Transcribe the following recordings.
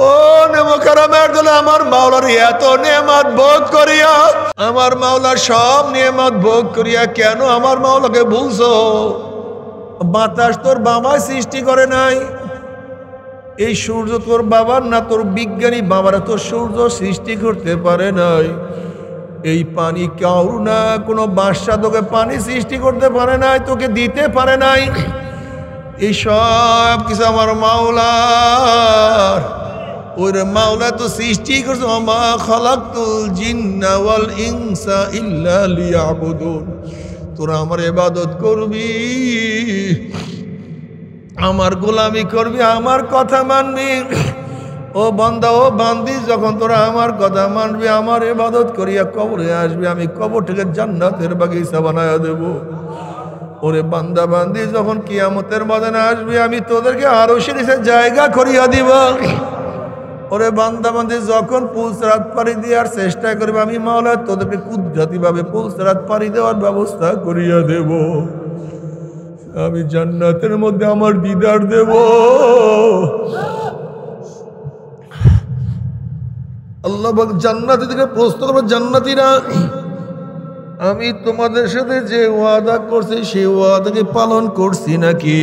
ও নেমকারামের দলে আমার মাওলার এত নেয়ামত ভোগ করিয়া, আমার মাওলার সব নেয়ামত ভোগ করিয়া কেন আমার মাওলাকে ভুলছো? বাতাস তোর বাবা সৃষ্টি করে নাই, এই সূর্য তোর বাবার না, তোর বিজ্ঞানী বাবারা তোর সূর্য সৃষ্টি করতে পারে নাই। এই পানি কারু না, কোনো বাদশা তোকে পানি সৃষ্টি করতে পারে নাই, তোকে দিতে পারে নাই। এই সব কিছু আমার মাওলার, ওই মাওলা তো সৃষ্টি করছে। মা খালাকতুল জিন্না ওয়াল ইনসা ইল্লা লিয়াবুদুন। তোরা আমার ইবাদত করবি, আমার গোলামি করবি, আমার কথা মানবি। ও বান্দা ও বান্দি, যখন তোরা আমার কথা মানবি, আমার ইবাদত করিয়া কবরে আসবি, আমি কবরটাকে জান্নাতের বাগিচা বানায়া দেব। ওরে বান্দা বান্দি, যখন কিয়ামতের ময়দানে আসবি, আমি তোদেরকে আরশের নিচে জায়গা করিয়া দিব। ওরে বান্দা বান্দি, যখন পুলসরাত পাড়ি দেওয়ার চেষ্টা করবে, আমি মাওলা তোদেরকে কুদরতি ভাবে পুলসরাত পাড়ি দেওয়ার ব্যবস্থা করিয়া দেব। আমি জান্নাতের মধ্যে আমার দিদার দেব। আল্লাহ জান্নাতি থেকে প্রশ্ন করবে, জান্নাতীরা আমি তোমাদের সাথে যে ওয়াদা করছি সেই ওয়াদাকে পালন করছি নাকি?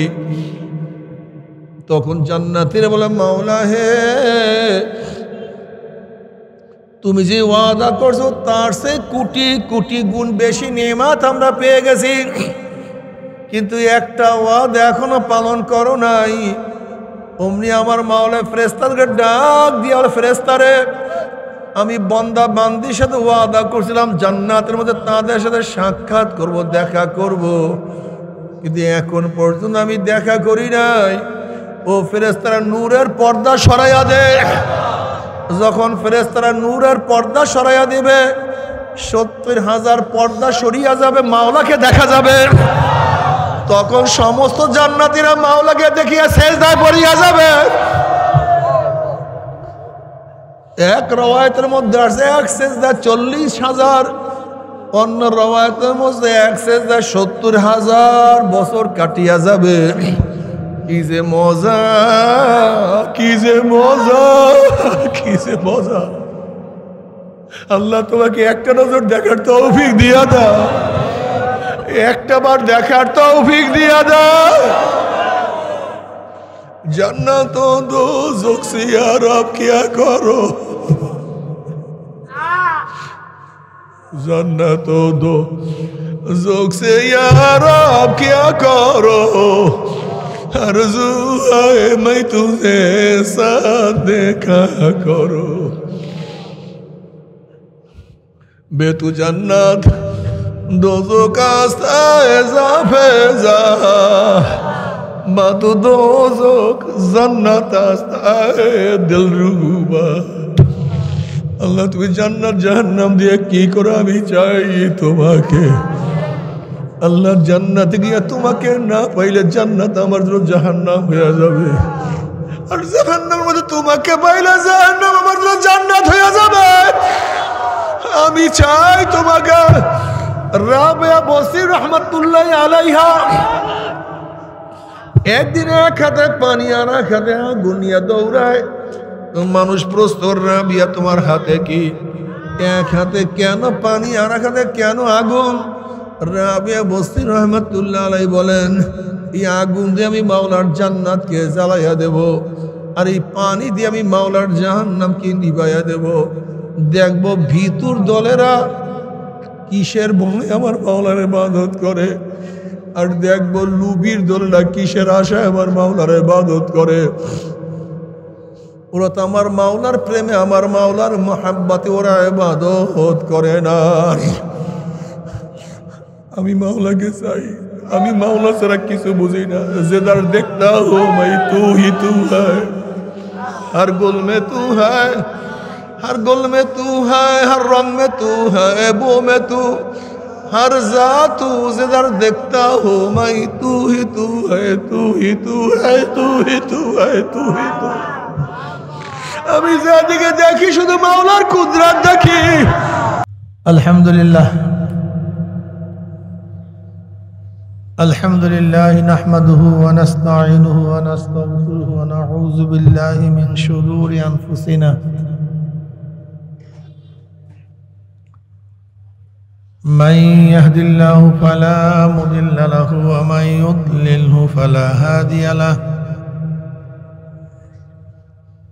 তখন জান্নাতীরা বলে, মাওলা হে, তুমি যে ওয়াদা করছো তার সে কোটি কোটি গুণ বেশি নেয়ামত আমরা পেয়ে গেছি, কিন্তু একটা ওয়াদা এখনো পালন করো নাই। অমনি আমার মাওলা ফেরেশতাকে ডাক দিয়া, ফেরেশতারে, আমি বান্দা বান্দির সাথে ওয়াদা করছিলাম জান্নাতের মধ্যে তাদের সাথে সাক্ষাৎ করব, দেখা করব, কিন্তু এখন পর্যন্ত আমি দেখা করি নাই। ও ফেরেশতারা নূরের পর্দা সরাইয়া দে। যখন ফেরেশতারা নূরের পর্দা সরাইয়া দিবে, 70,000 পর্দা সরিয়া যাবে, মাওলাকে দেখা যাবে। তখন সমস্ত জান্নাতীরা মাওলাকে দেখিয়া সেজদায় পড়িয়া যাবে। এক রওয়ায়াতের মধ্যে আছে এক সেজদা 40,000, অন্য রওয়ায়াতের মধ্যে এক সেজদা 70,000 বছর কাটিয়া যাবে। কি যে মজা, কি যে মজা, কি যে মজা। আল্লাহ তোমাকে একটা নজর দেখার তৌফিক দিয়া দাও, একটা বার দেখার তৌফিক দিয়া দাও। जन्नत दोज़ख से यार आप क्या करो, जन्नत दोज़ख से यार आप क्या करो, आरज़ू है मैं तुझे साथ देखा करो। बेतु जन्नत दोज़ख का साज़ा फेज़ा, बातु दोज़ख जन्नत आस्ताए दिलरुबा। अल्लाह तुम्हें जन्नत जहन्नम दिए की करो আমি চাই তোমাকে। আল্লাহ জান্নাতে গিয়ে তোমাকে না পাইলে জান্নাত আমার জন্য জাহান্নাম হয়ে যাবে, আর জাহান্নামের মধ্যে তোমাকে পাইলে জাহান্নাম আমার জন্য জান্নাত হয়ে যাবে। আমি চাই তোমাকে। রাবিয়া বসরি রহমাতুল্লাহ আলাইহা একদিন এক হাতে পানি আর এক হাতে আগুন নিয়ে দৌড়ায়। মানুষ প্রশ্ন, রাবিয়া তোমার হাতে কি? এক হাতে কেন পানি আর এক হাতে কেন আগুন? রাবিয়া বসরি রহমাতুল্লাহ আলাইহি বলেন, এই আগুন দিয়ে আমি মাওলার জান্নাতকে জ্বালাইয়া দেব, আর এই পানি দিয়ে আমি মাওলার জাহান্নামকে নিভাইয়া দেব। দেখবো ভিতর দলেরা কিসের ভয়ে আমার মাওলার ইবাদত করে, আর দেখবো লুবির দলেরা কিসের আশায় আমার মাওলার ইবাদত করে। ওরা তো আমার মাওলার প্রেমে, আমার মাওলার মোহাব্বতে ওরা ইবাদত করে না। আমি মাওলাকে চাই, আমি মাওলা ছাড়া কিছু বুঝি না। যেদার দেখতা হো मैं तू ही तू है, हर गुल में तू है, हर गुल में तू है, हर रंग में तू है, बो में तू, हर जात तू। जिधर देखता हो मैं तू ही तू है, तू ही तू है, तू ही तू है, तू ही तू। আমি যেদিকে দেখি শুধু মাওলার কুদরত দেখি। আলহামদুলিল্লাহ, الحمد لله نحمده ونستعينه ونستغفره ونعوذ بالله من شرور أنفسنا من يهد الله فلا مضل له ومن يضلله فلا هادي له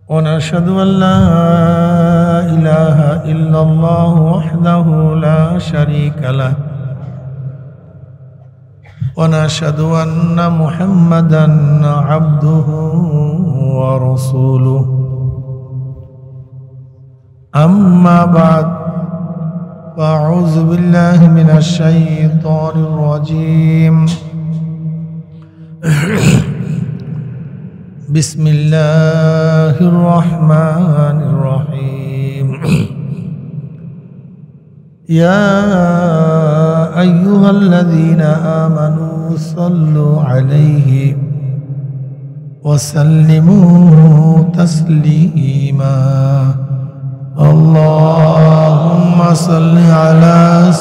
ونشهد أن لا إله إلا الله وحده لا شريك له ونشهد أن محمدا عبده ورسوله أما بعد فأعوذ بالله من الشيطان الرجيم بسم الله الرحمن الرحيم يا أيها الذين آمنوا صلوا عليه وسلموا تسليما اللهم صل على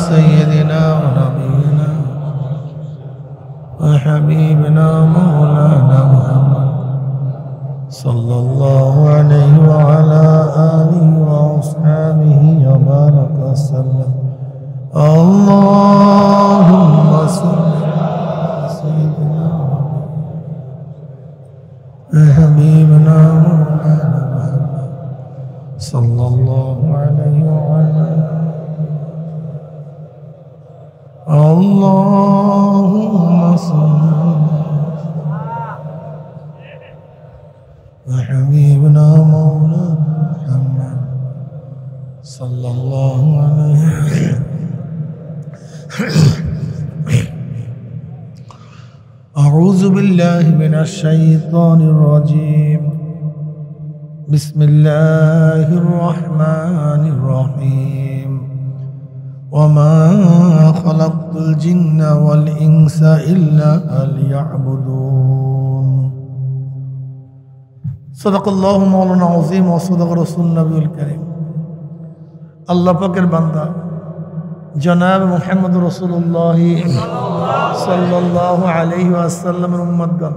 سيدنا ونبينا وحبيبنا مولانا محمد صلى الله عليه وعلى آله وأصحابه وبارك وسلم اللهم صل على سيدنا وحبيبنا مولانا محمد صلى الله عليه وعلى اللهم صل وحبيبنا مولانا محمد صلى الله عليه وسلم أعوذ بالله من الشيطان الرجيم بسم الله الرحمن الرحيم وما خلقت الجن والإنس إلا ليعبدون صدق الله مولانا العظيم وصدق رسول النبي الكريم আল্লাহ পাকের বান্দা জনাব মুহাম্মদ রাসূলুল্লাহ সাল্লাল্লাহু আলাইহি ওয়াসাল্লামের উম্মতগণ,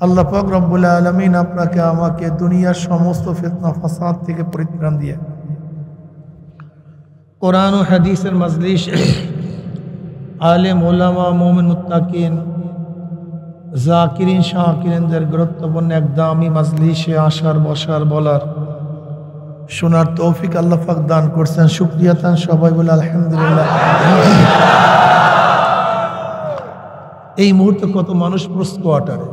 আল্লাহ পাক রব্বুল আলামিন আপনাকে আমাকে দুনিয়ার সমস্ত ফিতনা ফাসাদ থেকে পরিত্রাণ দিয়ে কোরআন ও হাদিসের মজলিস, আলেম ওলামা, মুমিন মুত্তাকিন, জাকিরিন শাকিরিনদের গুরুত্বপূর্ণ এক দামি মজলিসে আসার বসার বলার শোনার তৌফিক আল্লাহ পাক দান করছেন। শুকরিয়া তান সবাই বলে আলহামদুলিল্লাহ। এই মুহূর্তে কত মানুষ পোস্ট কোয়ার্টারে,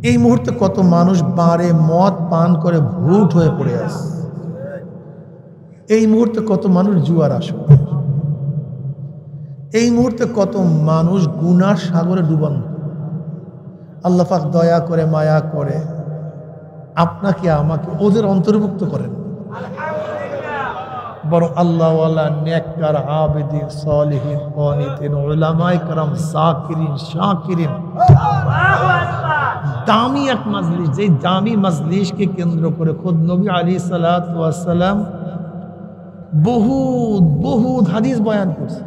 এই মুহূর্তে কত মানুষ বারে মদ পান করে ভূত হয়ে পড়ে আছে। এই মুহূর্তে কত মানুষ জুয়ার আসরে, এই মুহূর্তে কত মানুষ গুনার সাগরে ডুবানো। আল্লাহ পাক দয়া করে মায়া করে আপনাকে আমাকে ওদের অন্তর্ভুক্ত করেন, বরং আল্লাহওয়ালা নেককার আবেদিন সালিহিন কানিতিন উলামায়ে কেরাম জাকিরিন শাকিরিন দামি এক মজলিস, যে দামি মজলিসকে কেন্দ্র করে খুদ নবী আলাইহিস সালাতু ওয়াস সালাম বহুত হাদিস বয়ান করছে,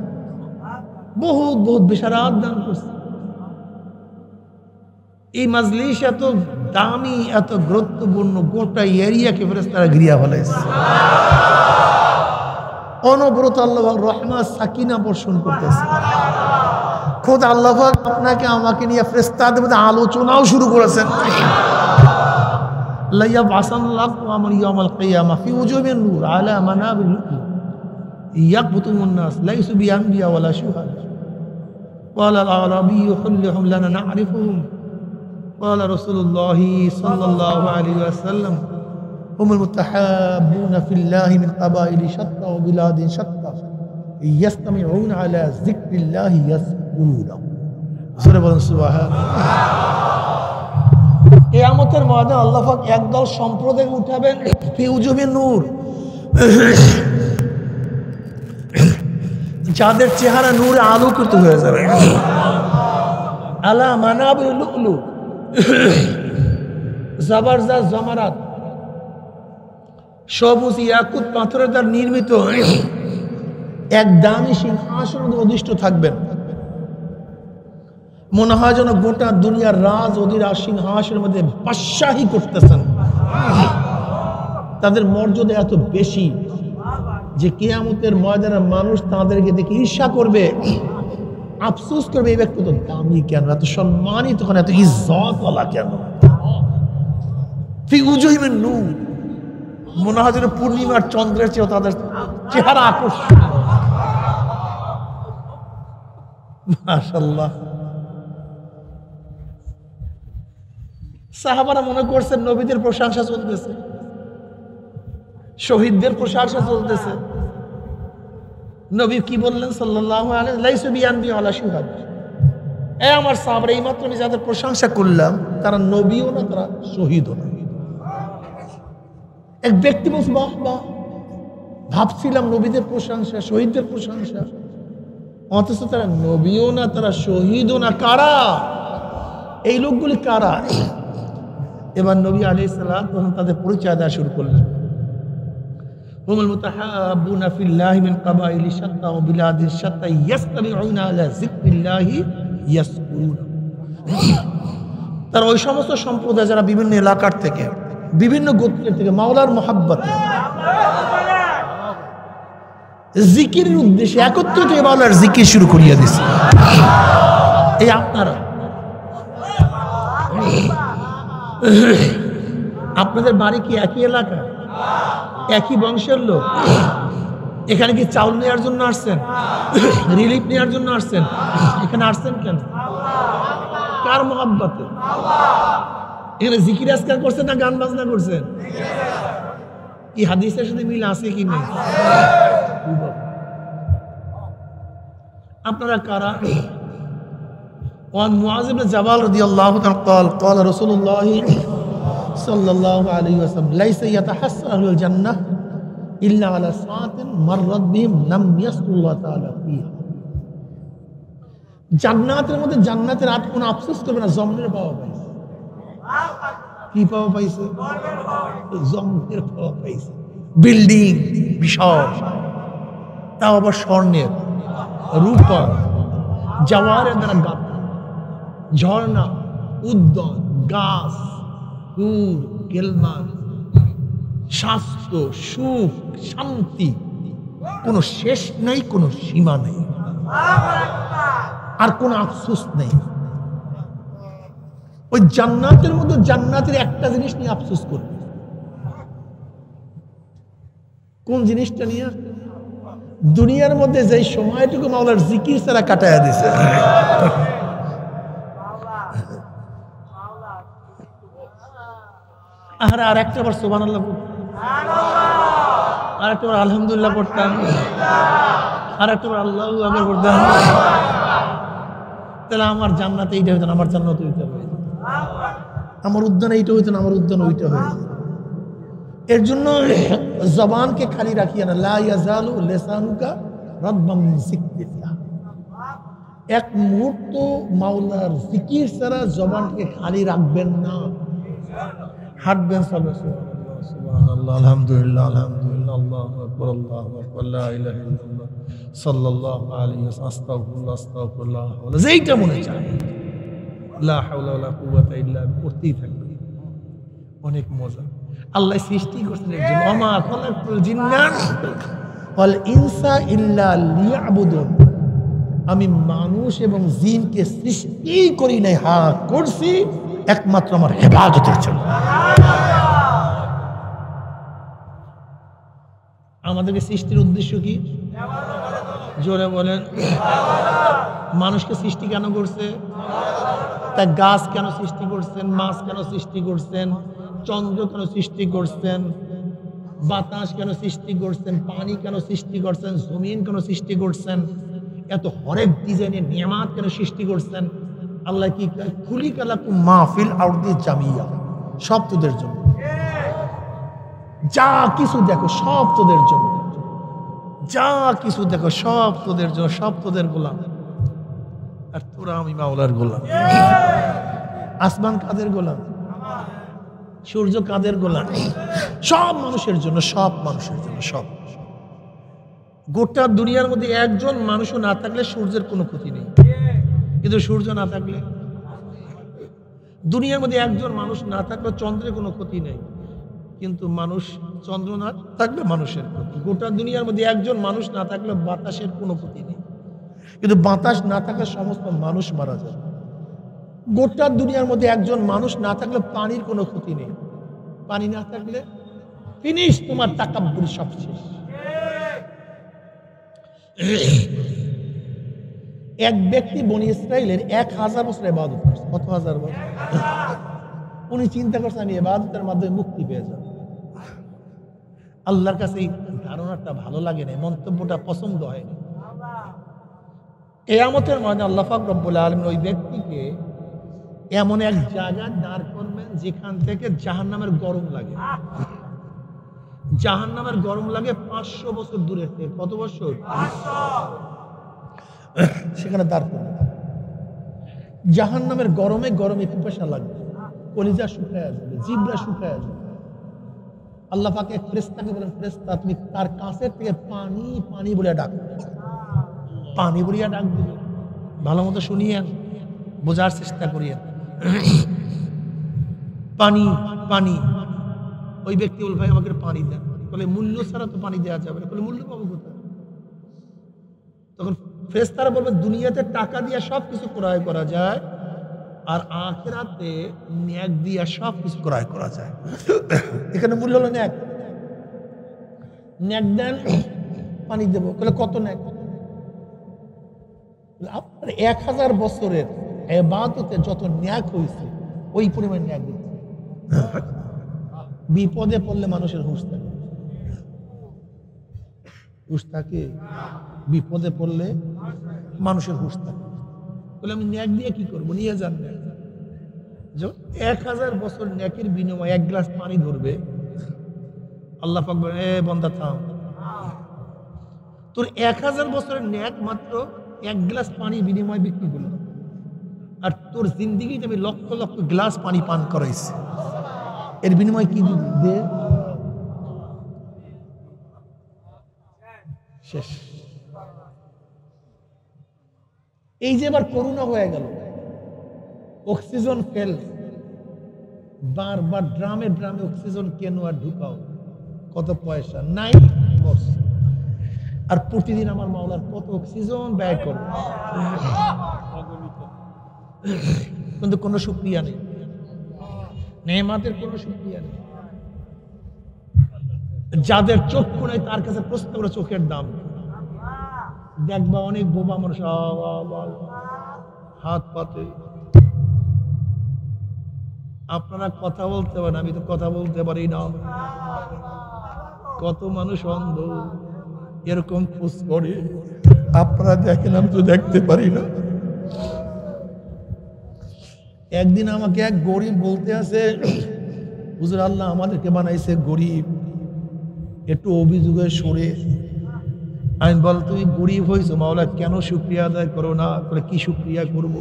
বহুত বিশারাত দান করছে। এই মজলিস এত দামি, এত গুরুত্বপূর্ণ, গোটা এরিয়াকে ফেরেশতারা ঘিরিয়া ফেলেছে। অনবরত আল্লাহ রহমত সাকিনা বর্ষণ করতেছে। খোদ আল্লাহ আপনাকে আমাকে নিয়ে ফেরেশতাদের মধ্যে আলোচনাও শুরু করেছেন। লাইয়া বাসাল্লাহু আমর ইয়াউমাল কিয়ামা ফি উজুহিন নূর আলা মানাবিল ইয়াকবুতুন নাস লাইসু বিআনবিয়া ওয়ালা শুহাদা ক্বালা আল আরাবিয়্যু কুল্লুহুম লানা না'রিফুহুম ক্বালা রাসূলুল্লাহি সাল্লাল্লাহু আলাইহি ওয়াসাল্লাম হুমুল মুতাহাব্বুনা ফিল্লাহি মিন কাবাইলি শাত্তা ওয়া বিলাদিন শাত্তা ইয়াসতামিউনা আলা যিকরিল্লাহি ইয়াসকুরুনা। সূরা বলেন সুবহানাল্লাহ। কিয়ামতের ময়দানে আল্লাহ পাক একদল সম্প্রদায় উঠাবেন ফি উজুহিন নূর, যাদের চেহারা নূরে আলোকিত হয়ে যাবে। আলা মানাবিল লুলু, জবরদস্ত জমারাত, সবুজ ইয়াকুত পাথরের দ্বারা নির্মিত এক দামি সিংহাসনে অধিষ্ঠিত থাকবেন, মনে হয় যেন গোটা দুনিয়ার রাজ অধীরা সিংহাসনের মধ্যে বাদশাহী করতেছেন। তাদের মর্যাদা এত বেশি যে কিয়ামতের ময়দানে মানুষ তাদেরকে দেখে ঈর্ষা করবে, আফসোস করবে, এই ব্যক্তি তো দামি কেন, এত সম্মানিত কেন, এত ইজ্জতওয়ালা কেন। ফি উজুহিহিম নূর, মনে হয় যেন পূর্ণিমার চন্দ্রের চেয়েও তাদের চেহারা আকর্ষণ। মাশাআল্লাহ। সাহাবারা মনে করছেন নবীদের প্রশংসা চলতেছে, শহীদদের প্রশংসা চলতেছে। নবী কি বললেন সাল্লাল্লাহু আলাইহি ওয়াসাল্লাম, লাইসু বিআনবিয়া ওয়ালা শুহাদা। আমার সাহাবারা, এইমাত্র আমি যাদের প্রশংসা করলাম তারা নবীও না, তারা শহীদও না। এক ব্যক্তি বলছে, বাহ বাহ, ভাবছিলাম নবীদের প্রশংসা, শহীদদের প্রশংসা, অথচ তারা নবীও না, তারা শহীদও না। কারা এই লোকগুলি, কারা? এবার নবী আলাইহিস সালাম তখন তাদের পরিচয় দেওয়া শুরু করলেন। হুমুল মুতাহাব্বুনা ফিল্লাহি মিন কাবাইলি শাত্তা ওয়া বিলাদিন শাত্তা ইয়াসতামিউনা আলা যিকরিল্লাহি ইয়াসকুরুন। তারা ওই সমস্ত সম্প্রদায় যারা বিভিন্ন এলাকার থেকে, বিভিন্ন গোত্রের থেকে মাওলার মহাব্বতে, জিকিরের উদ্দেশ্যে একত্রিত হয়ে মাওলার জিকির শুরু করিয়া দিছে। এই আপনারা, আপনাদের বাড়ি কি একই এলাকা, একই বংশের লোক? এখানে কি চাউল নেওয়ার জন্য আসছেন, রিলিফ নেওয়ার জন্য আসছেন? এখানে আসছেন কেন? কার মহাব্বতে? এখানে জিকির আজকার করছেন না গান বাজনা করছেন? কি হাদিসের সাথে মিল আছে কি নেই? আপনারা কারা? وعن معاذ بن جبل رضي الله عنه قال قال رسول الله صلى الله عليه وسلم ليس يتحسر أهل الجنة إلا على ساعة مرت بهم لم يذكروا الله تعالى فيها। জান্নাতের মধ্যে জান্নাতের রাত কোনো আফসোস করবে না, জমনের পাওয়া পাইছে। কি পাওয়া পাইছে? জমনের পাওয়া পাইছে। বিল্ডিং বিশাল, তাও আবার স্বর্ণের, রূপা, জওয়ারের দ্বারা গাঁথা, ঝর্ণা, উদ্যান, গাছ, ফুল, গেলমান, স্বাস্থ্য, সুখ, শান্তি, কোনো শেষ নেই, কোনো সীমা নেই, আর কোনো আফসোস নেই। ওই জান্নাতের মধ্যে জান্নাতের একটা জিনিস নিয়ে আফসোস করবে। কোন জিনিসটা নিয়ে? দুনিয়ার মধ্যে যে সময়টুকু মাওলার জিকির ছাড়া কাটায়া দিছে। আর একটা বার সুবহানাল্লাহ পড়তাম, আর একটা বার আলহামদুলিল্লাহ পড়তাম, আর একটা বার আল্লাহু আকবার পড়তাম, তাহলে আমার জান্নাত এইটা হইতো না, আমার জান্নাত ওইটা হয়ে যেত। আমার উদ্যান এইটা হইতো না, আমার উদ্যান ওইটা হয়ে যেত। এর জন্য জবানকে খালি রাখিয়া না, লা ইয়াজালু লিসানুকা রাদবাম মিন যিকরিল্লাহ। এক মুহূর্ত মাওলার জিকির ছাড়া জবানকে খালি রাখবেন না। হাঁটবেন সবে সুবহানাল্লাহ, আলহামদুলিল্লাহ, আলহামদুলিল্লাহ, আল্লাহু আকবার, আল্লাহু আকবার, লা ইলাহা ইল্লাল্লাহ, সাল্লাল্লাহু আলাইহি ওয়াসাল্লাম, আস্তাগফিরুল্লাহ, আস্তাগফিরুল্লাহ, যেইটা মনে চায়, লা হাওলা ওয়ালা কুওয়াতা ইল্লা বিল্লাহ, পড়তেই থাকবে। অনেক মজা। আল্লাহ সৃষ্টি করছেন এর জন্য, ওমা খালাকতুল জিন্না ওয়াল ইনসা ইল্লা লিয়াবুদুন। আমি মানুষ এবং জিনকে সৃষ্টি করি নাই, হ্যাঁ করছি একমাত্র আমার ইবাদতের জন্য। আমাদেরকে সৃষ্টির উদ্দেশ্য কি? জোরে বলেন। মানুষকে সৃষ্টি কেন করছে? তা গাছ কেন সৃষ্টি করছেন? মাছ কেন সৃষ্টি করছেন? চন্দ্র কেন সৃষ্টি করছেন? বাতাস কেন সৃষ্টি করছেন? পানি কেন সৃষ্টি করছেন? জমিন কেন সৃষ্টি করছেন? এত হরেক ডিজাইনের নিয়ামত কেন সৃষ্টি করছেন? আল্লাহ কি খুলি কালাকুম মাহফিল আরদি জামিয়া, সব তোদের জন্য। যা কিছু দেখো সব তোদের জন্য, যা কিছু দেখো সব তোদের জন্য, সব তোদের গোলাম। আর তোরা আমি মাওলার গোলাম। আসমান কাদের গোলাম? সূর্য কাদের গোলাম? সব মানুষের জন্য, সব মানুষের জন্য, সব। গোটা দুনিয়ার মধ্যে একজন মানুষও না থাকলে সূর্যের কোনো ক্ষতি নেই, কিন্তু সূর্য না থাকলে, দুনিয়ার মধ্যে একজন মানুষ না থাকলে চন্দ্রের কোনো ক্ষতি নেই, কিন্তু মানুষ, চন্দ্র না থাকলে মানুষের ক্ষতি। গোটা দুনিয়ার মধ্যে একজন মানুষ না থাকলে বাতাসের কোনো ক্ষতি নেই, কিন্তু বাতাস না থাকলে সমস্ত মানুষ মারা যায়। গোটা দুনিয়ার মধ্যে একজন মানুষ না থাকলে পানির কোনো ক্ষতি নেই, পানি না থাকলে ফিনিশ, তোমার তাকাব্বুর সব শেষ। এক ব্যক্তি বনি ইসরাইলের 1000 বছর ইবাদত করছে। কত হাজার বছর? উনি চিন্তা করছে আমি ইবাদতের মাধ্যমে মুক্তি পেয়ে যাব। আল্লাহর কাছে এই ধারণাটা ভালো লাগে না, মন্তব্যটা পছন্দ হয়নি। কিয়ামতের ময়দানে আল্লাহ পাক রব্বুল আলামিন ওই ব্যক্তিকে এমন এক জায়গায় দাঁড় করবেন যেখান থেকে জাহান্নামের গরম লাগে। জাহান্নামের গরম লাগে 500 বছর দূরে। কত বছর? 500। সেখানে দাঁড় করবেন। জাহান্নামের গরমে গরমে পিপাসা লাগবে, কলিজা শুকায় যাবে, জিহ্বা শুকায় যাবে। আল্লাহ পাক এক ফেরেশতাকে বলেন, ফেরেশতা তুমি তার কাছের থেকে পানি পানি বলে ডাক, পানি বলিয়া ডাক দিবে। ভালো মতো শুনিয়েন, বোঝার চেষ্টা করিয়েন। পানি পানি। ওই ব্যক্তি বল, ভাই আমাকে পানি দেন। বলে মূল্য ছাড়া তো পানি দেওয়া যাবে না। বলে মূল্য পাবো কোথায়? তখন ফেরেশতারা বলবে দুনিয়াতে টাকা দিয়ে সব কিছু ক্রয় করা যায়, আর আখিরাতে ন্যাক দিয়ে সব কিছু ক্রয় করা যায়। এখানে মূল্য হলো ন্যাক। ন্যাক দেন, পানি দেবো। বলে কত ন্যাক? আপনার 1000 বছরের ইবাদতে যত ন্যাক হয়েছে ওই পরিমাণ ন্যাক দিচ্ছে। বিপদে পড়লে মানুষের হুঁশ থাকে, হুঁশ থাকে। বিপদে পড়লে মানুষের হুঁশ থাকে। বলে আমি ন্যাক দিয়ে কি করবো? নিয়ে যান ন্যাক। 1000 বছর ন্যাকের বিনিময়ে 1 গ্লাস পানি ধরবে, আল্লাহ পাক বলেন, এ বান্দা থাম, তোর 1000 বছরের ন্যাক মাত্র 1 গ্লাস পানি বিনিময় বিক্রি করলো, আর তোর জিন্দিগিতে আমি লক্ষ লক্ষ গ্লাস পানি পান করাইছি, এর বিনিময় কি দিবি? দে। শেষ। এই যে এবার করোনা হয়ে গেল, অক্সিজেন ফেল, বারবার ড্রামে ড্রামে অক্সিজেন কেন আর ঢুকাও, কত পয়সা নাই, আর প্রতিদিন আমার মাওলার কত অক্সিজেন ব্যয় করবে, কিন্তু কোনো শুকরিয়া নেই, নেয়ামতের কোনো শুকরিয়া নেই। যাদের চক্ষু নাই তার কাছে প্রশ্ন করে চোখের দাম। দেখবা অনেক বোবা মানুষ হাত পাতে। আপনারা কথা বলতে পারেন, আমি তো কথা বলতে পারি না। কত মানুষ অন্ধ, এরকম খোঁজ করে, আপনারা দেখেন, আমি তো দেখতে পারি না। একদিন আমাকে এক গরিব বলতে আছে, হুজুর আল্লাহ আমাদেরকে বানাইছে গরিব, একটু অভিযোগে সরে। আমি বল, তুমি গরিব হয়েছো, মাওলা কেন শুকরিয়া আদায় করো না? করে কি শুকরিয়া করব?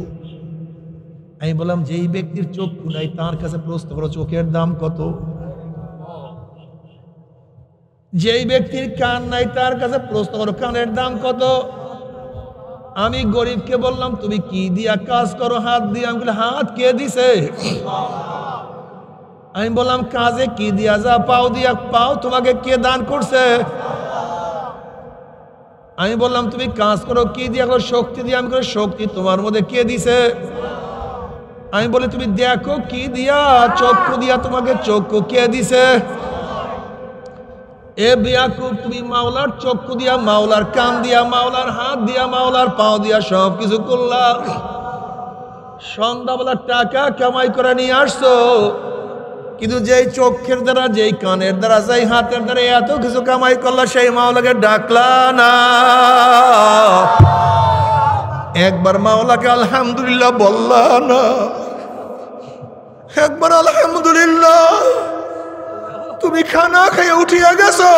আমি বললাম, যেই ব্যক্তির চক্ষু নাই তার কাছে প্রশ্ন করো চোখের দাম কত। যেই ব্যক্তির কান নাই তার কাছে প্রশ্ন করো কানের দাম কত। আমি গরিবকে বললাম, তুমি কি দিয়া কাজ করো? হাত দিয়ে। আমি বলি, হাত কে দিছে? আমি বললাম, কাজে কি দিয়া যা পাও দিয়া পাও, তোমাকে কে দান করছে? আমি বললাম, তুমি কাজ করো কি দিয়া করো? শক্তি দিয়ে। আমি বলি, শক্তি তোমার মধ্যে কে দিছে? আমি বলি, তুমি দেখো কি দিয়া? চক্ষু দিয়া। তোমাকে চক্ষু কে দিছে? এ বিয়াকুব, তুমি মাওলার চক্ষু দিয়া, মাওলার কান দিয়া, মাওলার হাত দিয়া, মাওলার পাও দিয়া সব কিছু করলা। সন্ধ্যাবেলার টাকা কামাই করে নিয়ে আসছো, কিন্তু যেই চোখের দ্বারা, যেই কানের দ্বারা, যেই হাতের দ্বারা এত কিছু কামাই করলা, সেই মাওলাকে ডাকলা না। একবার মাওলাকে আলহামদুলিল্লাহ বললা না। একবার আলহামদুলিল্লাহ, তুমি খানা খেয়ে উঠিয়া গেছো,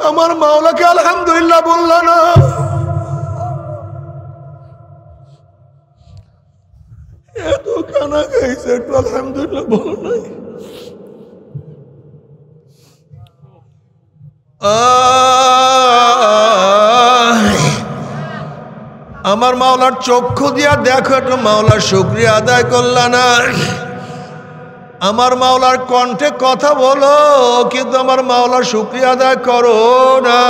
আমার মাওলাকে আলহামদুলিল্লাহ বললা না। এত খানা খাইছে, একটু আলহামদুলিল্লাহ বলো নাই। আমার মাওলার চক্ষু দিয়া দেখো একটু মাওলার শুকরিয়া আদায় করলা না। আমার মাওলার কণ্ঠে কথা বলো কিন্তু আমার মাওলার শুকরিয়া আদায় করো না।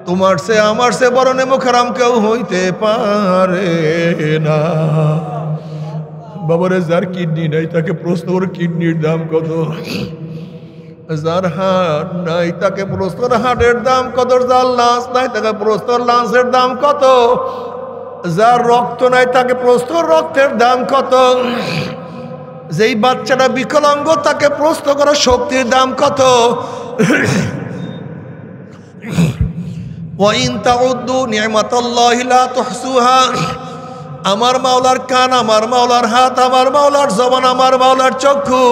তোমার সে আমার সে বড় নেমুখারাম কেউ হইতে পারে না। বাবারে যার কিডনি নাই তাকে প্রশ্ন করে কিডনির দাম কত, যার হার্ট নাই তাকে প্রশ্ন হার্টের দাম কত, যার লাঞ্চ নাই তাকে প্রশ্ন লাঞ্চের দাম কত, যার রক্ত নাই তাকে প্রশ্ন রক্তের দাম কত, যেই বাচ্চাটা বিকলাঙ্গ তাকে প্রশ্ন করা শক্তির দাম কত। ওয়াইন তাউদ্দু নি'মাতাল্লাহি লা তুহসুহা। আমার মাওলার কান, আমার মাওলার হাত, আমার মাওলার জবান, আমার মাওলার চক্ষু,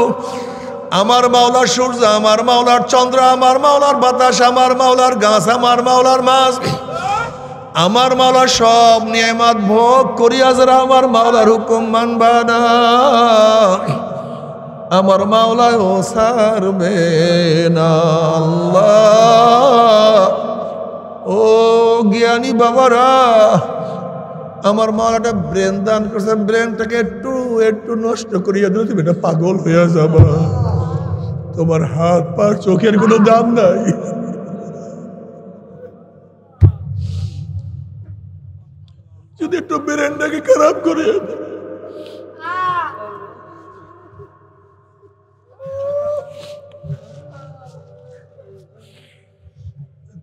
আমার মাওলার সূর্য, আমার মাওলার চন্দ্র, আমার মাওলার বাতাস, আমার মাওলার গাছ, আমার মাওলার মাছ, আমার মাওলার সব নিয়ামত ভোগ করিয়া যারা আমার মাওলার হুকুম মানবা না, আমার মাওলা ও ছাড়বে না। আল্লাহ, ও জ্ঞানী বাবারা, আমার মাওলাটা ব্রেন দান করছে, ব্রেনটাকে একটু একটু নষ্ট করিয়া দিলে তুমি এটা পাগল হইয়া যাবা। তোমার হাত পা চোখের কোনো দাম নাই। যদি একটু ব্রেনটাকে খারাপ করে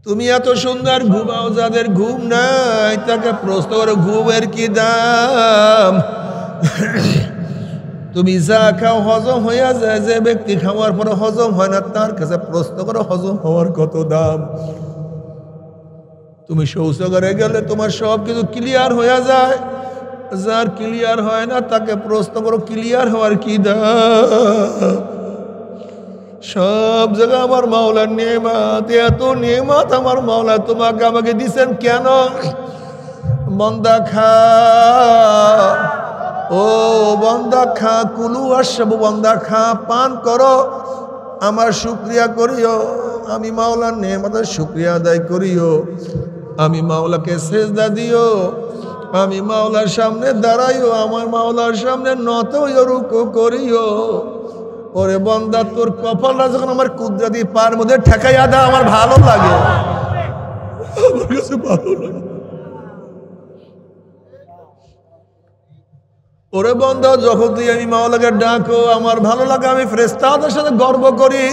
তুমি এত সুন্দর ঘুমাও, যাদের ঘুম নাই তাকে প্রশ্ন করো ঘুমের কি দাম। তুমি যা খাও হজম হইয়া যায়, যে ব্যক্তি খাওয়ার পরে হজম হয় না তার কাছে প্রশ্ন করো হজম হওয়ার কত দাম। তুমি শৌচাগারে গেলে তোমার সব কিছু ক্লিয়ার হইয়া যায়, যার ক্লিয়ার হয় না তাকে প্রশ্ন করো ক্লিয়ার হওয়ার কি দাম। সব জায়গায় আমার মাওলার নেমাত, এত নেমাত আমার মাওলা তোমাকে আমাকে দিছেন কেন? বন্দা খা, ও বন্দা খা, কুলু আশরাবু, বন্দা খা পান করো, আমার শুকরিয়া করিও, আমি মাওলার নেমাতের শুকরিয়া আদায় করিও, আমি মাওলাকে সেজদা দিও, আমি মাওলার সামনে দাঁড়াইও, আমার মাওলার সামনে নত হইও, রুকু করিও। ওরে বন্দা, তোর কপালটা যখন আমার কুদরতি পার মধ্যে ঠেকাইয়া দাও আমার ভালো লাগে, আমার কাছে ভালো লাগে। ওরে বন্দা, যখন তুই আমি মাওলাকে ডাকো আমার ভালো লাগে, আমি ফেরেশতাদের সাথে গর্ব করি।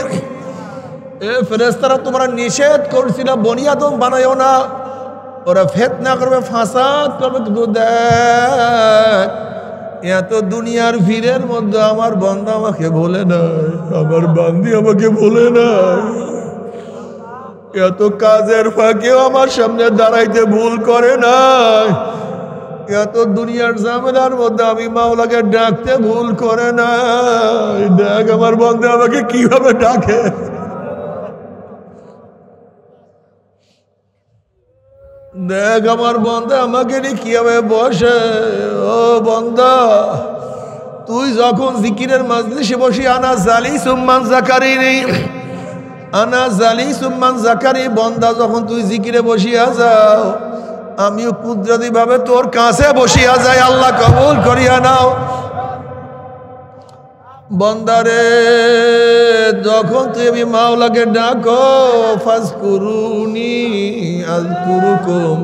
এ ফেরেশতারা তোমরা নিষেধ করছিল বনি আদম বানাইও না, ওরা ফিতনা করবে, ফাসাদ করবে, কিন্তু দেখ এত দুনিয়ার ভিড়ের মধ্যে আমার বান্দা আমাকে বলে নাই, আমার বান্দি আমাকে বলে নাই। এত কাজের ফাঁকেও আমার সামনে দাঁড়াইতে ভুল করে নাই, এত দুনিয়ার ঝামেলার মধ্যে আমি মাওলাকে ডাকতে ভুল করে নাই। দেখ আমার বান্দা আমাকে কিভাবে ডাকে, দেখ আমার বন্দা আমাকে নিয়ে কিভাবে বসে। ও বন্দা, তুই যখন জিকিরের মাজলিসে বসি, আনা জালি সুম্মান জাকারিনি, আনা জালি সুম্মান জাকারি, বন্দা যখন তুই জিকিরে বসিয়া যাও আমিও কুদরতি ভাবে তোর কাছে বসিয়া যাই, আল্লাহ কবুল করিয়া নাও। বন্দারে যখন তুমি মাওলাকে ডাকো, ফাজকুরুনি আযকুরুকুম,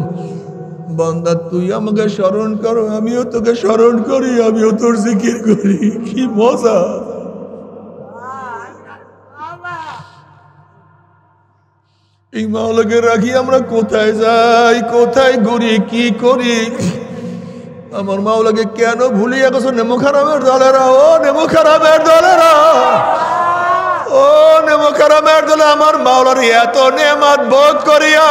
বান্দা তুই আমাকে স্মরণ করো আমিও তোকে স্মরণ করি, আমিও তোর জিকির করি। কি মজা! এই মাওলাকে রাখি আমরা কোথায় যাই, কোথায় ঘুরি, কি করি? আমার মাওলাকে কেন ভুলিয়া গেছো নেমুখারামের দলেরা? ও নেমুখারামের দলেরা, ও নেমুখারামের দলে আমার মাওলার এত নেয়ামত বোধ করিয়া,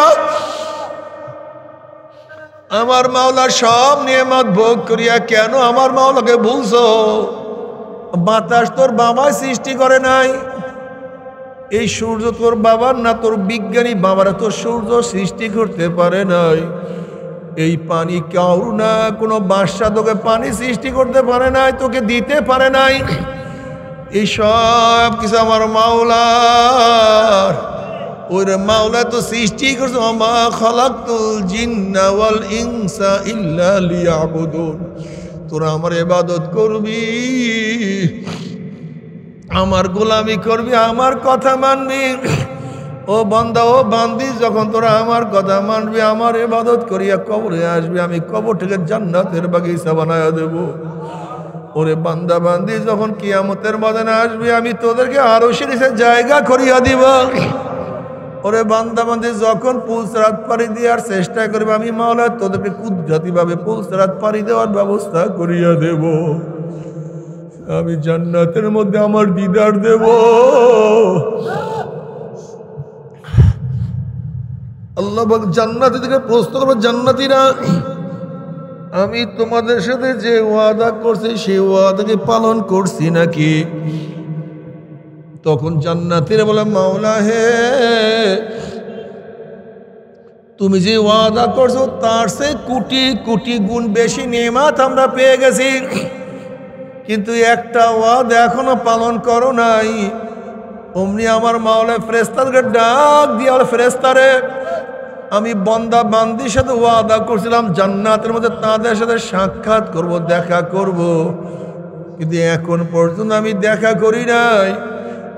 আমার মাওলার সব নেয়ামত ভোগ করিয়া কেন আমার মাওলাকে ভুলছো? বাতাস তোর বাবাই সৃষ্টি করে নাই, এই সূর্য তোর বাবার না, তোর বিজ্ঞানী বাবারা তোর সূর্য সৃষ্টি করতে পারে নাই। এই পানি কাউ না, কোনো বাদশা তোকে পানি সৃষ্টি করতে পারে নাই, তোকে দিতে পারে নাই। এই সব কিছু আমার মাওলার। ওই মাওলা তো সৃষ্টি করছে, ওমা খালাকতুল জিন্না ওয়াল ইনসা ইল্লা লিয়াবুদুন। তোরা আমার ইবাদত করবি, আমার গোলামি করবি, আমার কথা মানবি। ও বান্দা ও বান্দি, যখন তোরা আমার কথা মানবি, আমার ইবাদত করিয়া কবরে আসবি, আমি কবর থেকে জান্নাতের বাগিচা বানায়া দেব। ওরে বান্দা বান্দি, যখন কিয়ামতের ময়দানে আসবি, আমি তোদেরকে আরশের নিচে জায়গা করিয়া দিব। ওরে বান্দা বান্দি, যখন পুলসরাত পাড়ি দেওয়ার চেষ্টা করবে, আমি মাওলা তোদেরকে কুদরতি ভাবে পুলসরাত পাড়ি দেওয়ার ব্যবস্থা করিয়া দেব। আমি জান্নাতের মধ্যে আমার দিদার দেব। আল্লাহ জান্নাতি থেকে প্রশ্ন করবে, জান্নাতীরা আমি তোমাদের সাথে যে ওয়াদা করছি সেই ওয়াদাকে পালন করছি নাকি? তখন জান্নাতীরা বলে, মাওলা হে, তুমি যে ওয়াদা করছো তার সে কোটি কোটি গুণ বেশি নেমাত আমরা পেয়ে গেছি, কিন্তু একটা ওয়াদা এখনো পালন করো নাই। অমনি আমার মাওলা ফেরেশতাকে ডাক দিয়া, ফেরেশতারে, আমি বান্দা বান্দির সাথে ওয়াদা করছিলাম জান্নাতের মধ্যে তাদের সাথে সাক্ষাৎ করব, দেখা করব, কিন্তু এখন পর্যন্ত আমি দেখা করি নাই।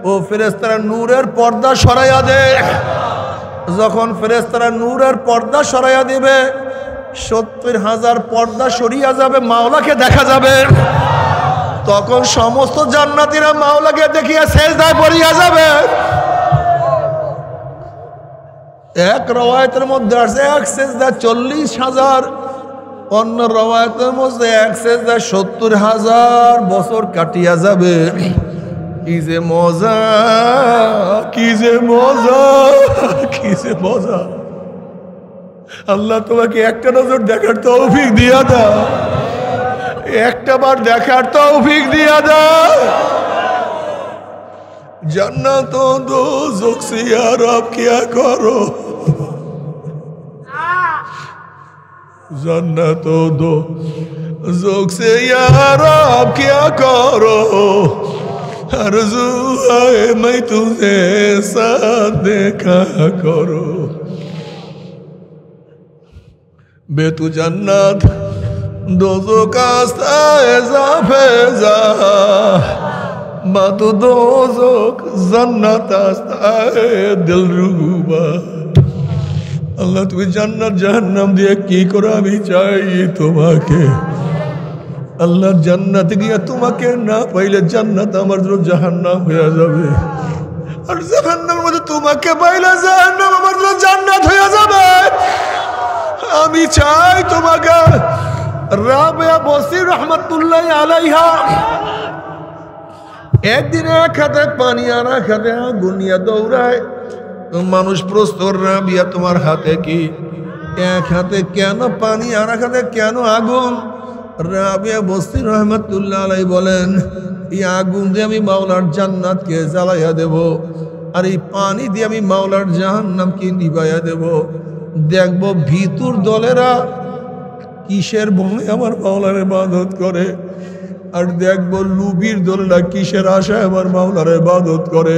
ও ফেরেশতারা নূরের পর্দা সরাইয়া দে। যখন ফেরেশতারা নূরের পর্দা সরাইয়া দিবে, 70,000 পর্দা সরিয়া যাবে, মাওলাকে দেখা যাবে। তখন সমস্ত জান্নাতীরা মাওলাকে দেখিয়া সেজদায় পড়িয়া যাবে। এক রওয়ায়াতের মধ্যে আছে এক সেজদা 40,000, অন্য রওয়ায়াতের মধ্যে এক সেজদা 70,000 বছর কাটিয়া যাবে। কি যে মজা, কি যে মজা, কি যে মজা! আল্লাহ তোমাকে একটা নজর দেখার তৌফিক দিয়া দাও, একটা বার দেখার তৌফিক দিয়া দাও। जन्नत दो ज़ुक से यार आप क्या करो, जन्नत दो ज़ुक से यार आप क्या करो, आरज़ू है मैं तुझे साथ देखा करो। बेतु जन्नत दो ज़ुक आस्ता फेज़ा बातु दोज़ख जन्नत आस्ताए दिलरुबा। अल्लाह तुम्हें जन्नत जहन्नम दिए की करे आमी चाই তোমাকে। আল্লাহ জান্নাত গিয়া তোমাকে না পাইলে জান্নাত আমার জন্য জাহান্নাম হয়ে যাবে, আর জাহান্নামের মধ্যে তোমাকে পাইলে জাহান্নাম আমার জন্য জান্নাত হয়ে যাবে। আমি চাই তোমাকে। রাবিয়া বসির রহমাতুল্লাহ আলাইহা একদিন এক হাতে পানি আর এক হাতে আগুন নিয়ে দৌড়ায়। মানুষ প্রশ্ন, রাবিয়া তোমার হাতে কি? এক হাতে কেন পানি আর এক হাতে কেন আগুন? রাবিয়া বসতি রহমাতুল্লাহ আলাইহি বলেন, এই আগুন দিয়ে আমি মাওলার জান্নাতকে জ্বালাইয়া দেব, আর এই পানি দিয়ে আমি মাওলার জাহান্নামকে নিভাইয়া দেব। দেখব ভিতর দলেরা কিসের ভয়ে আমার মাওলার ইবাদত করে, আর দেখবো লুবির দলেরা কিসের আশায় আমার মাওলার ইবাদত করে।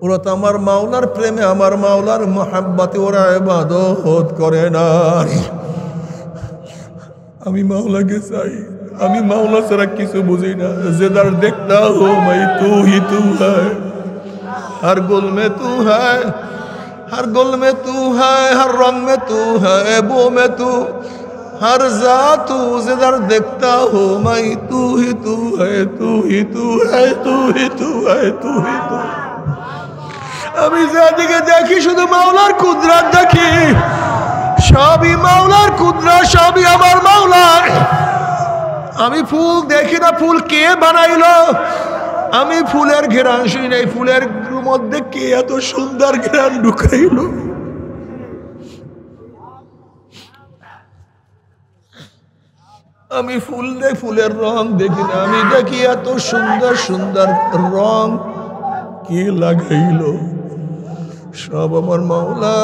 ওরা তো আমার মাওলার প্রেমে, আমার মাওলার মোহাব্বতে ওরা ইবাদত করে না। আমি মাওলাকে চাই, আমি মাওলা ছাড়া কিছু বুঝি না। যেদার দেখতা হো मैं तू ही तू है, हर गुल में तू है, हर गुल में तू है, हर रंग में तू है, बो में तू, हर जात तू। जिधर देखता हो मैं तू ही तू है, तू ही तू है, तू ही तू है, तू ही तू। আমি যেদিকে দেখি শুধু মাওলার কুদরত দেখি, সবই মাওলার কুদরত, সবই আমার মাওলার। আমি ফুল দেখি না ফুল কে বানাইলো, আমি ফুলের ঘেরান শুনি নাই, ফুলের মধ্যে কে এত সুন্দর ঘেরান ঢুকাইলো। আমি ফুল দেখি, ফুলের রং দেখি না, আমি দেখি এত সুন্দর সুন্দর রং কে লাগাইলো। সব আমার মাওলা।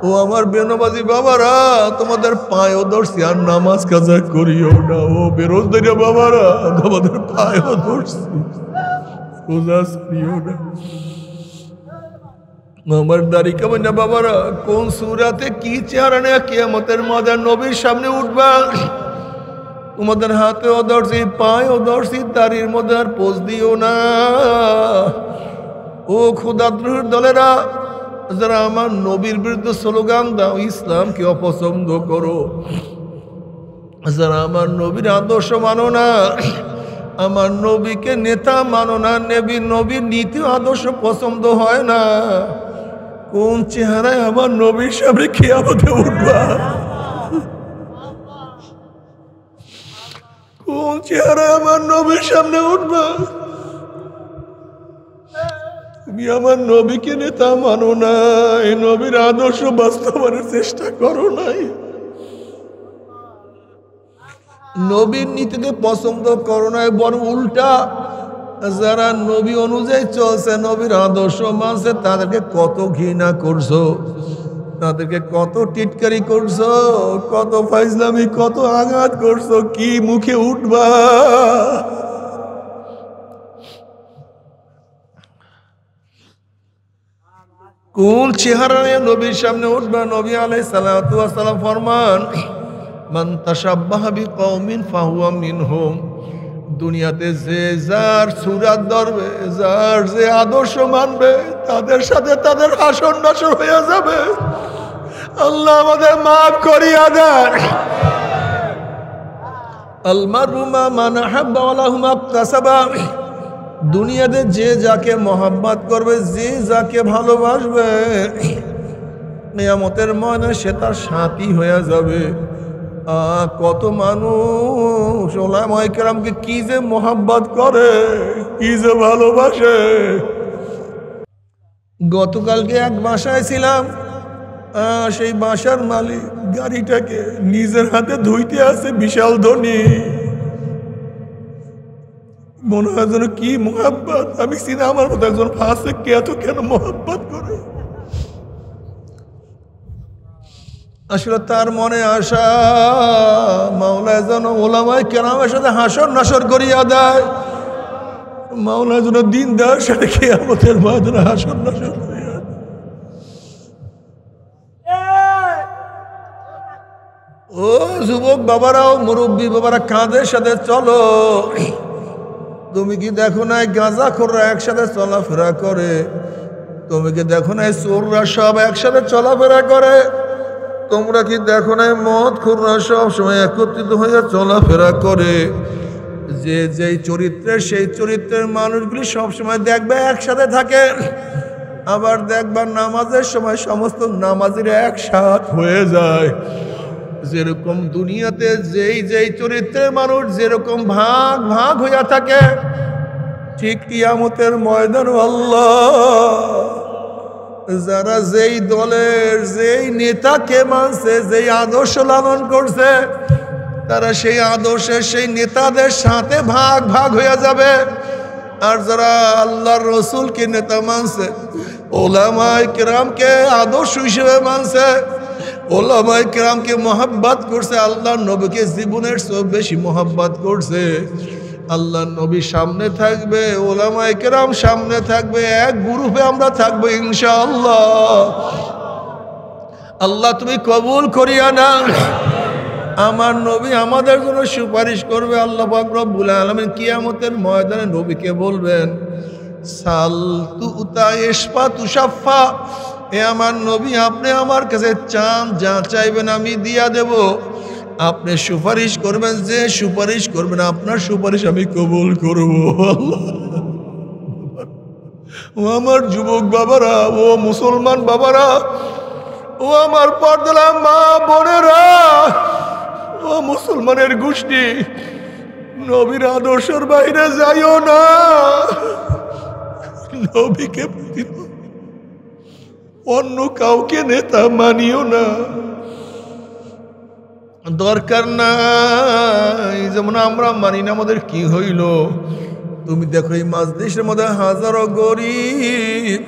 ও আমার বেনবাজি বাবারা, তোমাদের পায়েও ধরছি আর নামাজ কাজা করিও না। ও বেরোজগারি বাবারা, তোমাদের পায়েও ধরছি, রোজা ছাড়িও না। আমার দাড়ি কামাই না বাবারা, কোন সূরাতে কি চেহারা নিয়ে কিয়ামতের ময়দান নবীর সামনে উঠবা, তোমাদের হাতেও ধরছি, পায়েও ধরছি, দাড়ির মধ্যে আর পোজ দিও না। ও খোদাদ্রোহীর দলেরা, যারা আমার নবীর বিরুদ্ধে স্লোগান দাও, ইসলামকে অপছন্দ করো, যারা আমার নবীর আদর্শ মানো না, আমার নবীকে নেতা মানো না, নবীর নীতি আদর্শ পছন্দ হয় না, কোন চেহারায় আমার নবীর সামনে কিয়ামতে উঠবা? কোন চেহারায় আমার নবীর সামনে উঠবা? তুমি আমার নবীকে নেতা মানো না, এই নবীর আদর্শ বাস্তবায়নের চেষ্টা করো নাই, নবীর নীতিকে পছন্দ করো নাই, বরং উল্টা যারা নবী অনুযায়ী চলছে, নবীর আদর্শ মানছে, তাদেরকে কত ঘৃণা করছো, তাদেরকে কত টিটকারি করছো, কত ফাইজলামি, কত আঘাত করছো, কি মুখে উঠবা? কোন চেহারা নিয়ে নবীর সামনে উঠবা? নবী আলাইহিস সালাতু ওয়াস সালাম ফরমান, মান তাশাব্বাহা বিকওমিন ফাহুয়া মিনহুম। দুনিয়াতে যে যার সুরাত ধরবে, যার যে আদর্শ মানবে, তাদের সাথে তাদের হাসর নাসর হয়ে যাবে। আল্লাহ আমাদের মাফ করিয়া দেন। আল মারু মা মান আহাব্বা ওয়া লাহু মা ইকতাসাবা। দুনিয়াতে যে যাকে মহব্বত করবে, যে যাকে ভালোবাসবে, কিয়ামতের ময়দানে সে তার সাথী হয়ে যাবে। কত মানুষ ওলামায়ে কেরামকে কি যে মহব্বত করে, কি যে ভালোবাসে। গতকালকে এক বাসায় ছিলাম, সেই বাসার মালিক গাড়িটাকে নিজের হাতে ধুইতে আছে, বিশাল ধনী, মনে হয় যেন কি মহব্বত। আমি চিনি আমার মতো একজন ফাসিক কে এত কেন মহব্বত করে। আসলে তার মনে আশা মাওলা যেন ওলামায়ে কেরামের সাথে হাসর নাসর করিয়া দেয়, মাওলা যেন দিনদার সাথে কিয়ামতের ময়দানে হাসর নাসর করিয়া দেয়। ও যুবক বাবারাও, মুরব্বী বাবারা, কাঁধের সাথে চলো। তুমি কি দেখো না গাঁজাখোররা একসাথে চলাফেরা করে? তুমি কি দেখো না চোররা সব একসাথে চলাফেরা করে? তোমরা কি দেখো না মদ খুররা সব সময় একত্রিত হয়ে চলাফেরা করে? যে যেই চরিত্রের, সেই চরিত্রের মানুষগুলি সবসময় দেখবে একসাথে থাকে। আবার দেখবার নামাজের সময় সমস্ত নামাজিরা একসাথ হয়ে যায়। যেরকম দুনিয়াতে যেই যেই চরিত্রের মানুষ যেরকম ভাগ ভাগ হইয়া থাকে, ঠিক কিয়ামতের ময়দান আল্লাহ যারা যেই দলের যেই নেতাকে মানছে, যেই আদর্শ লালন করছে, তারা সেই আদর্শের সেই নেতাদের সাথে ভাগ ভাগ হয়ে যাবে। আর যারা আল্লাহর রসুলকে নেতা মানছে, ওলামায়ে কেরামকে আদর্শ হিসেবে মানছে, ওলামায়ে কেরামকে মহব্বত করছে, আল্লাহর নবীকে জীবনের চেয়ে বেশি মহব্বত করছে, আল্লাহর নবী সামনে থাকবে, ওলামায়ে কেরাম সামনে থাকবে, এক গ্রুপে আমরা থাকবো ইনশাআল্লাহ। আল্লাহ তুমি কবুল করিয়া না। আমার নবী আমাদের জন্য সুপারিশ করবে। আল্লাহ পাক রব্বুল আলামিন কিয়ামতের ময়দানে নবীকে বলবেন, সাল তুতা ইশফা তুশাফা। এ আমার নবী, আপনি আমার কাছে চান, যা চাইবেন আমি দিয়া দেব। আপনি সুপারিশ করবেন, যে সুপারিশ করবেন আপনার সুপারিশ আমি কবুল করব। ও আমার যুবক বাবারা, ও মুসলমান বাবারা, ও আমার পর্দালা মা বোনেরা, ও মুসলমানের গোষ্ঠী, নবীর আদর্শের বাইরে যাইও না। নবীকে অন্য কাউকে নেতা মানিও না, দরকার নাই। যেমন আমরা মানি না, আমাদের কি হইল? তুমি দেখো এই মাজলিসের মধ্যে হাজারো গরিব,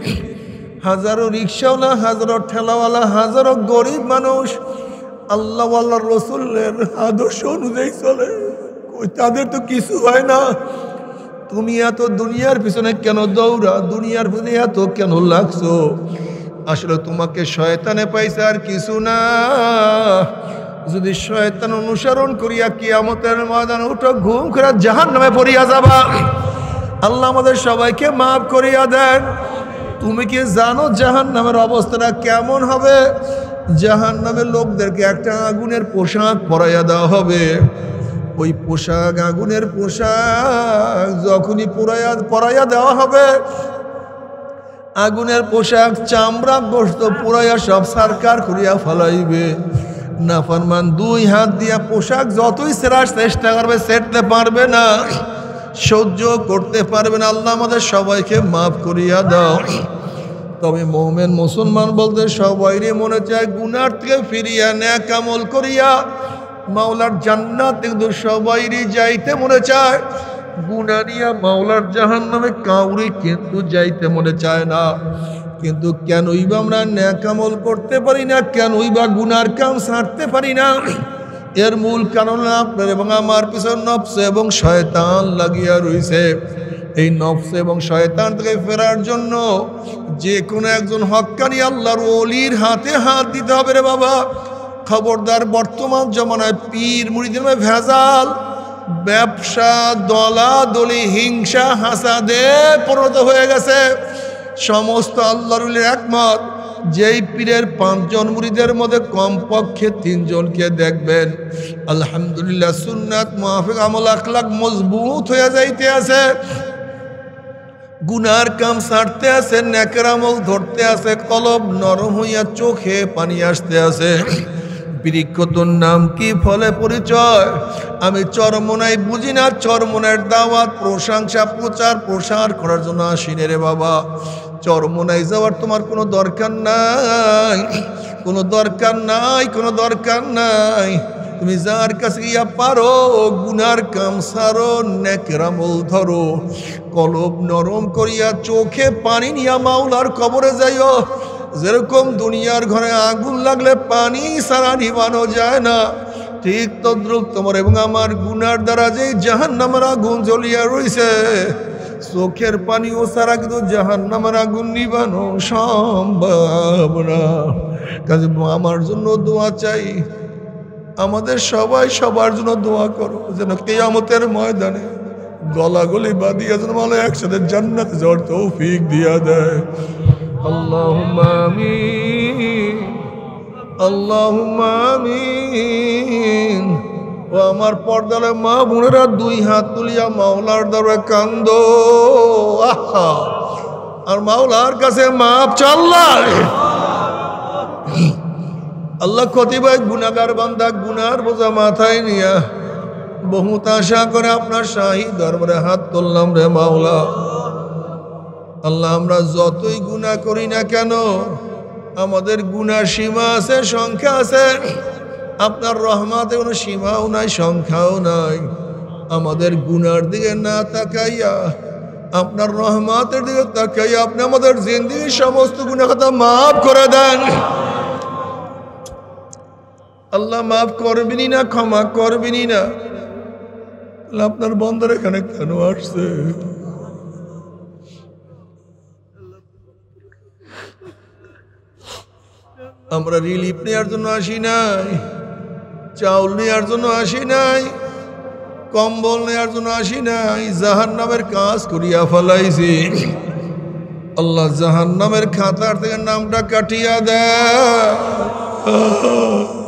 হাজারো রিক্সাওয়ালা, হাজারো ঠেলাওয়ালা, হাজারো গরিব মানুষ আল্লাহ আল্লাহ রসুলের আদর্শ অনুযায়ী চলে। তাদের তো কিছু হয় না, তুমি এত দুনিয়ার পিছনে কেন দৌড়া, দুনিয়ার পিছনে এত কেন লাগছো? আসলে তোমাকে শয়তানে পাইছে আর কিছু না। যদি শয়তান অনুসরণ করিয়া কিয়ামতের ময়দানে উঠো ঘুম করে জাহান্নামে পড়িয়া যাবা। আল্লাহ আমাদের সবাইকে মাফ করিয়া দেন। তুমি কি জানো জাহান্নামের অবস্থাটা কেমন হবে? জাহান্নামের লোকদেরকে একটা আগুনের পোশাক পরাইয়া দেওয়া হবে। ওই পোশাক, আগুনের পোশাক যখনই পরাইয়া দেওয়া হবে, আগুনের পোশাক চামড়া গোশত পুরাইয়া সব সারকার করিয়া ফেলাইবে। নাফরমান দুই হাত দিয়া পোশাক যতই সেরার চেষ্টা করবে সেরতে পারবে না, সহ্য করতে পারবে না। আল্লাহ আমাদের সবাইকে মাফ করিয়া দাও। তবে মুমিন মুসলমান বলতে সবাইরই মনে চায় গুনার থেকে ফিরিয়া নেক আমল করিয়া মাওলার জান্নাত, কিন্তু সবাইরই যাইতে মনে চায়। গুনাহ নিয়া মাওলার জাহান্নামে কাউরি কিন্তু যাইতে মনে চায় না। কিন্তু কেনই বা আমরা নেক আমল করতে পারি না, কেনই বা গুনার কাম ছাড়তে পারি না? এর মূল কারণ আপনার এবং আমার পিছনে নফস এবং শয়তান লাগিয়া রয়েছে। এই নফস এবং শয়তান থেকে ফেরার জন্য যে কোনো একজন হক্কানি আল্লাহর ওলির হাতে হাত দিতে হবে রে বাবা। খবরদার, বর্তমান জমানায় পীর মুরিদের ভেজাল, ব্যবসা, দলাদলি, হিংসা, হাসাদে পরিণত হয়ে গেছে। সমস্ত আল্লাহর ওলির একমত, যেই পীরের 5 জন মুরিদের মধ্যে কমপক্ষে 3 জনকে দেখবেন আলহামদুলিল্লাহ সুন্নাত মুআফিক আমল আখলাক মজবুত হয়ে যাইতে আছে, গুনার কাম ছাড়তে আছে, নেকের আমল ধরতে আছে, কলব নরম হইয়া চোখে পানি আসতে আছে। বৃক্ষতর নাম কি, ফলে পরিচয়? আমি চরমনাই বুঝি না, চরমনের দাওয়াত, প্রশংসা, প্রচার প্রসার করার জন্য আসিনে রে বাবা। চরমনাই যাওয়ার তোমার কোনো দরকার নাই, কোনো দরকার নাই, কোনো দরকার নাই। তুমি যার কাছে গিয়া পারো গুনার কাম সারো, নেকের আমল ধরো, কলব নরম করিয়া চোখে পানি নিয়া মাওলার কবরে যাইও। যেরকম দুনিয়ার ঘরে আগুন লাগলে পানি সারা নিবানো যায় না, ঠিক তদ্রুপ তোমার এবং আমার গুনার দ্বারা যে জাহান্নামের আগুন জ্বলিয়া রইছে, চোখের পানিও সারা কিন্তু জাহান্নামের আগুন নিবানো সম্ভব না। কাজে আমার জন্য দোয়া চাই, আমাদের সবাই সবার জন্য দোয়া করো, যেন কিয়ামতের ময়দানে গলাগলি বাঁধিয়া যেন বলে একসাথে জান্নাতে যাওয়ার তৌফিক দিয়া দেয়। আল্লাহুম্মা আমিন, আল্লাহুম্মা আমিন। ও আমার পর্দালে মা বোনেরা 2 হাত তুলিয়া মাওলার দরবারে কান্দো, আহা, আর মাওলার কাছে মাপ চাল্লাই। আল্লাহ কতিপয় গুনাহগার বান্দা গুনার বোঝা মাথায় নিয়া বহুত আশা করে আপনার শাহী দরবারে হাত তুললাম রে মাওলা। আল্লাহ, আমরা যতই গুনাহ করি না কেন, আমাদের গুনার সীমা আছে, সংখ্যা আছে। আপনার রহমতে কোনো সীমাও নাই, সংখ্যাও নাই। আমাদের গুনার দিকে না তাকাইয়া আপনার রহমতের দিকে তাকাইয়া আপনি আমাদের জিন্দেগির সমস্ত গুনাহ খাতা মাফ করে দেন। আল্লাহ মাফ করবেনই না, ক্ষমা করবেনই না। আপনার বন্দর এখানে কেন আসছে? আমরা রিলিফ নেওয়ার জন্য আসি নাই, চাউল নেওয়ার জন্য আসি নাই, কম্বল নেওয়ার জন্য আসি নাই, জাহান্নামের কাজ করিয়া ফেলাইছি। আল্লাহ জাহান্নামের খাতার থেকে নামটা কাটিয়া দেয়।